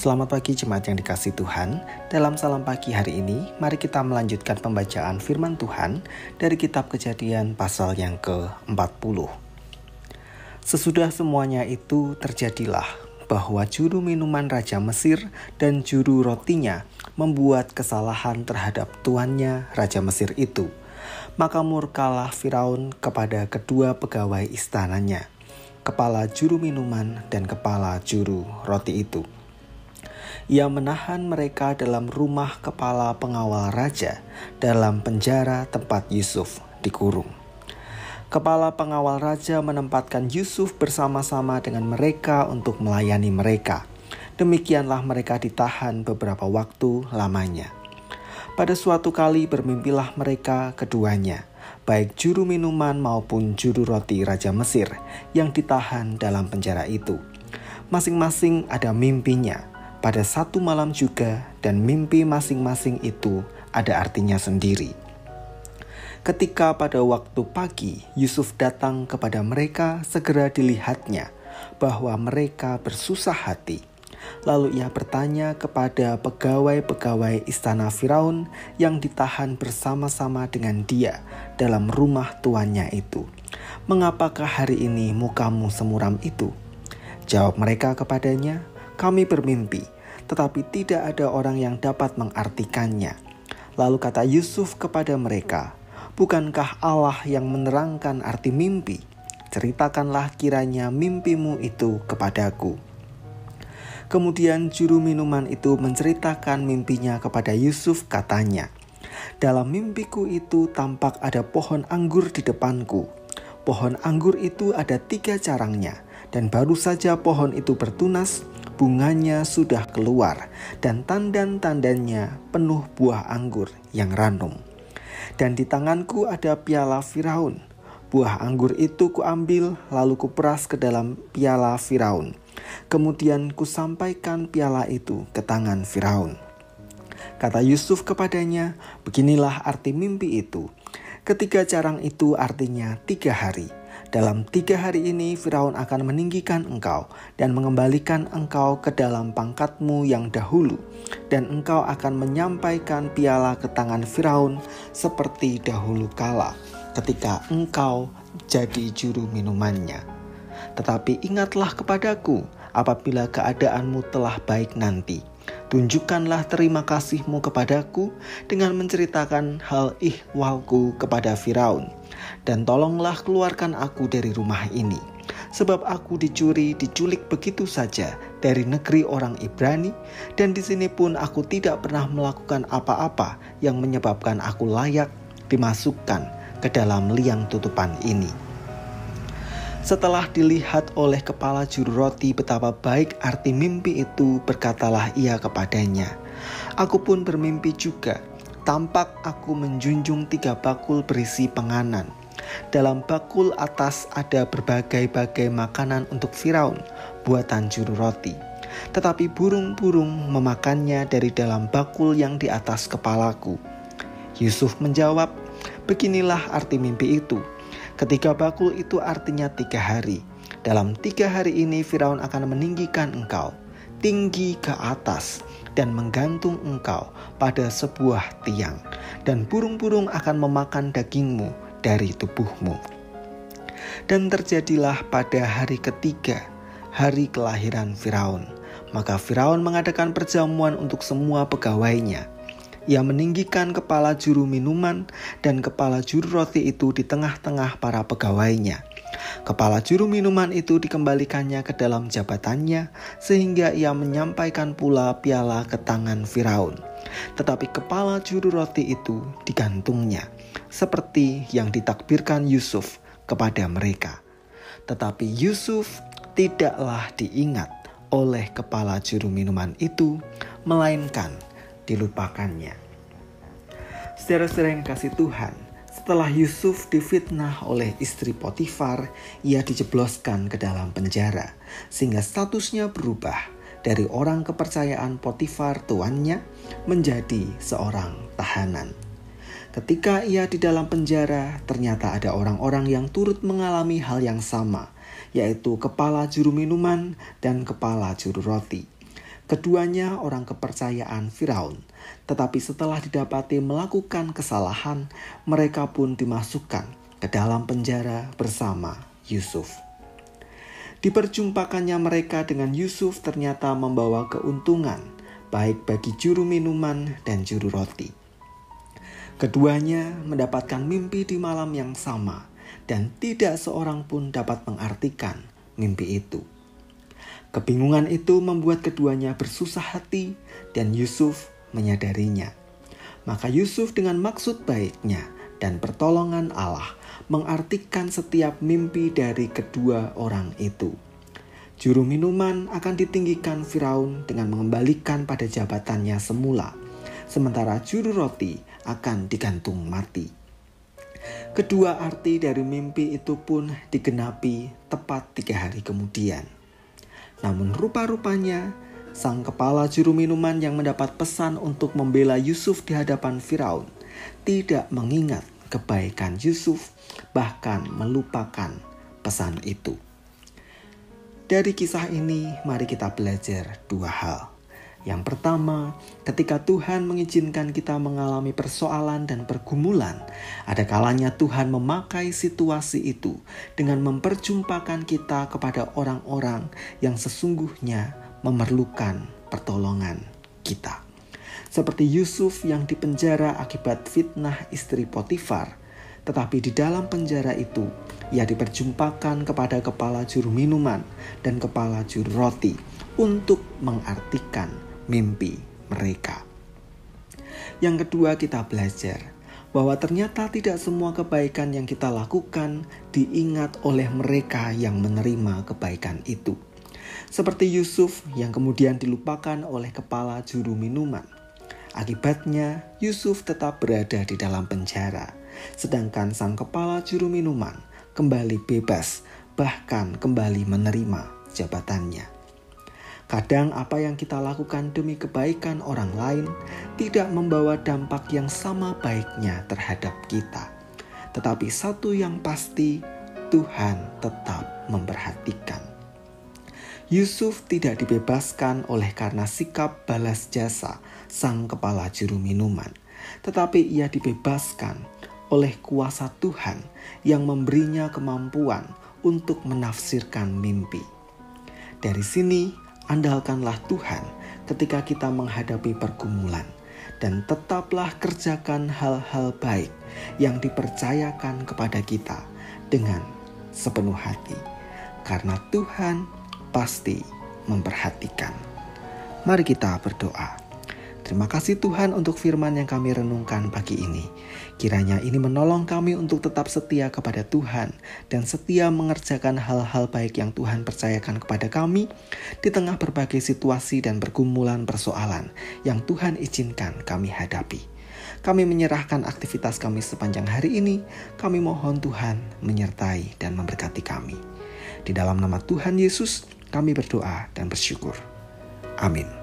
Selamat pagi jemaat yang dikasihi Tuhan. Dalam salam pagi hari ini, mari kita melanjutkan pembacaan firman Tuhan dari kitab Kejadian pasal yang ke-40. Sesudah semuanya itu terjadilah bahwa juru minuman Raja Mesir dan juru rotinya membuat kesalahan terhadap tuannya Raja Mesir itu. Maka murkalah Firaun kepada kedua pegawai istananya, kepala juru minuman dan kepala juru roti itu. Ia menahan mereka dalam rumah kepala pengawal raja, dalam penjara tempat Yusuf dikurung. Kepala pengawal raja menempatkan Yusuf bersama-sama dengan mereka untuk melayani mereka. Demikianlah mereka ditahan beberapa waktu lamanya. Pada suatu kali bermimpilah mereka keduanya, baik juru minuman maupun juru roti Raja Mesir yang ditahan dalam penjara itu. Masing-masing ada mimpinya pada satu malam juga, dan mimpi masing-masing itu ada artinya sendiri. Ketika pada waktu pagi Yusuf datang kepada mereka, segera dilihatnya bahwa mereka bersusah hati. Lalu ia bertanya kepada pegawai-pegawai istana Firaun yang ditahan bersama-sama dengan dia dalam rumah tuannya itu, "Mengapakah hari ini mukamu semuram itu?" Jawab mereka kepadanya, "Kami bermimpi, tetapi tidak ada orang yang dapat mengartikannya." Lalu kata Yusuf kepada mereka, "Bukankah Allah yang menerangkan arti mimpi? Ceritakanlah kiranya mimpimu itu kepadaku." Kemudian juru minuman itu menceritakan mimpinya kepada Yusuf, katanya, "Dalam mimpiku itu tampak ada pohon anggur di depanku. Pohon anggur itu ada 3 carangnya, dan baru saja pohon itu bertunas, bunganya sudah keluar, dan tandan-tandannya penuh buah anggur yang ranum. Dan di tanganku ada piala Firaun. Buah anggur itu kuambil, lalu kuperas ke dalam piala Firaun. Kemudian kusampaikan piala itu ke tangan Firaun." Kata Yusuf kepadanya, "Beginilah arti mimpi itu. Ketiga carang itu artinya 3 hari. Dalam 3 hari ini Firaun akan meninggikan engkau dan mengembalikan engkau ke dalam pangkatmu yang dahulu. Dan engkau akan menyampaikan piala ke tangan Firaun seperti dahulu kala, ketika engkau jadi juru minumannya. Tetapi ingatlah kepadaku apabila keadaanmu telah baik nanti. Tunjukkanlah terima kasihmu kepadaku dengan menceritakan hal ihwalku kepada Firaun. Dan tolonglah keluarkan aku dari rumah ini. Sebab aku diculik begitu saja dari negeri orang Ibrani. Dan di sini pun aku tidak pernah melakukan apa-apa yang menyebabkan aku layak dimasukkan ke dalam liang tutupan ini." Setelah dilihat oleh kepala juru roti betapa baik arti mimpi itu, berkatalah ia kepadanya, "Aku pun bermimpi juga. Tampak aku menjunjung 3 bakul berisi penganan. Dalam bakul atas ada berbagai-bagai makanan untuk Firaun, buatan juru roti. Tetapi burung-burung memakannya dari dalam bakul yang di atas kepalaku." Yusuf menjawab, "Beginilah arti mimpi itu. Ketiga bakul itu artinya 3 hari. Dalam 3 hari ini Firaun akan meninggikan engkau tinggi ke atas dan menggantung engkau pada sebuah tiang. Dan burung-burung akan memakan dagingmu dari tubuhmu." Dan terjadilah pada hari ketiga, hari kelahiran Firaun. Maka Firaun mengadakan perjamuan untuk semua pegawainya. Ia meninggikan kepala juru minuman dan kepala juru roti itu di tengah-tengah para pegawainya. Kepala juru minuman itu dikembalikannya ke dalam jabatannya, sehingga ia menyampaikan pula piala ke tangan Firaun. Tetapi kepala juru roti itu digantungnya, seperti yang ditakbirkan Yusuf kepada mereka. Tetapi Yusuf tidaklah diingat oleh kepala juru minuman itu, melainkan dilupakannya. Saudara-saudara yang kasih Tuhan, setelah Yusuf difitnah oleh istri Potifar, ia dijebloskan ke dalam penjara, sehingga statusnya berubah dari orang kepercayaan Potifar tuannya menjadi seorang tahanan. Ketika ia di dalam penjara, ternyata ada orang-orang yang turut mengalami hal yang sama, yaitu kepala juru minuman dan kepala juru roti. Keduanya orang kepercayaan Firaun, tetapi setelah didapati melakukan kesalahan, mereka pun dimasukkan ke dalam penjara bersama Yusuf. Diperjumpakannya mereka dengan Yusuf ternyata membawa keuntungan, baik bagi juru minuman dan juru roti. Keduanya mendapatkan mimpi di malam yang sama, dan tidak seorang pun dapat mengartikan mimpi itu. Kebingungan itu membuat keduanya bersusah hati, dan Yusuf menyadarinya. Maka Yusuf dengan maksud baiknya dan pertolongan Allah mengartikan setiap mimpi dari kedua orang itu. Juru minuman akan ditinggikan Firaun dengan mengembalikan pada jabatannya semula, sementara juru roti akan digantung mati. Kedua arti dari mimpi itu pun digenapi tepat 3 hari kemudian. Namun rupa-rupanya sang kepala juru minuman yang mendapat pesan untuk membela Yusuf di hadapan Firaun tidak mengingat kebaikan Yusuf, bahkan melupakan pesan itu. Dari kisah ini mari kita belajar 2 hal. Yang pertama, ketika Tuhan mengizinkan kita mengalami persoalan dan pergumulan, ada kalanya Tuhan memakai situasi itu dengan memperjumpakan kita kepada orang-orang yang sesungguhnya memerlukan pertolongan kita. Seperti Yusuf yang dipenjara akibat fitnah istri Potifar, tetapi di dalam penjara itu ia diperjumpakan kepada kepala juru minuman dan kepala juru roti untuk mengartikan mimpi mereka. Yang kedua, kita belajar bahwa ternyata tidak semua kebaikan yang kita lakukan diingat oleh mereka yang menerima kebaikan itu. Seperti Yusuf yang kemudian dilupakan oleh kepala juru minuman. Akibatnya Yusuf tetap berada di dalam penjara, sedangkan sang kepala juru minuman kembali bebas, bahkan kembali menerima jabatannya. Kadang apa yang kita lakukan demi kebaikan orang lain tidak membawa dampak yang sama baiknya terhadap kita. Tetapi satu yang pasti, Tuhan tetap memperhatikan. Yusuf tidak dibebaskan oleh karena sikap balas jasa sang kepala juru minuman, tetapi ia dibebaskan oleh kuasa Tuhan yang memberinya kemampuan untuk menafsirkan mimpi. Dari sini, andalkanlah Tuhan ketika kita menghadapi pergumulan, dan tetaplah kerjakan hal-hal baik yang dipercayakan kepada kita dengan sepenuh hati, karena Tuhan pasti memperhatikan. Mari kita berdoa. Terima kasih Tuhan untuk firman yang kami renungkan pagi ini. Kiranya ini menolong kami untuk tetap setia kepada Tuhan dan setia mengerjakan hal-hal baik yang Tuhan percayakan kepada kami di tengah berbagai situasi dan pergumulan persoalan yang Tuhan izinkan kami hadapi. Kami menyerahkan aktivitas kami sepanjang hari ini. Kami mohon Tuhan menyertai dan memberkati kami. Di dalam nama Tuhan Yesus kami berdoa dan bersyukur. Amin.